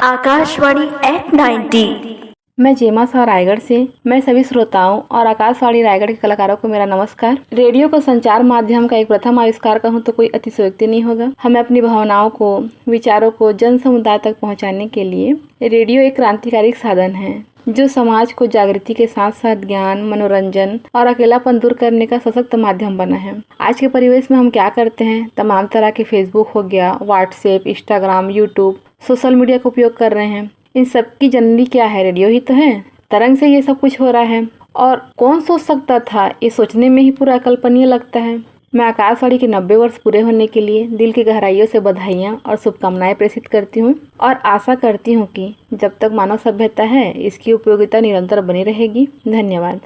Akashvani eight 90। मैं जेमा शाह रायगढ़ से। मैं सभी श्रोताओं और आकाशवाणी रायगढ़ के कलाकारों को मेरा नमस्कार। रेडियो को संचार माध्यम का एक प्रथम आविष्कार कहूँ तो कोई अतिशयोक्ति नहीं होगा। हमें अपनी भावनाओं को, विचारों को जन समुदाय तक पहुँचाने के लिए रेडियो एक क्रांतिकारी साधन है जो समाज को जागृति के साथ साथ ज्ञान, मनोरंजन और अकेलापन दूर करने का सशक्त माध्यम बना है। आज के परिवेश में हम क्या करते हैं, तमाम तरह के फेसबुक हो गया, WhatsApp, Instagram, YouTube, social media का उपयोग कर रहे हैं। इन सब की जननी क्या है? रेडियो ही तो है। तरंग से ये सब कुछ हो रहा है और कौन सोच सकता था, ये सोचने में ही पूरा अकल्पनीय लगता है। मैं आकाशवाणी के 90 वर्ष पूरे होने के लिए दिल की गहराइयों से बधाइयाँ और शुभकामनाएं प्रेषित करती हूँ और आशा करती हूँ कि जब तक मानव सभ्यता है इसकी उपयोगिता निरंतर बनी रहेगी। धन्यवाद।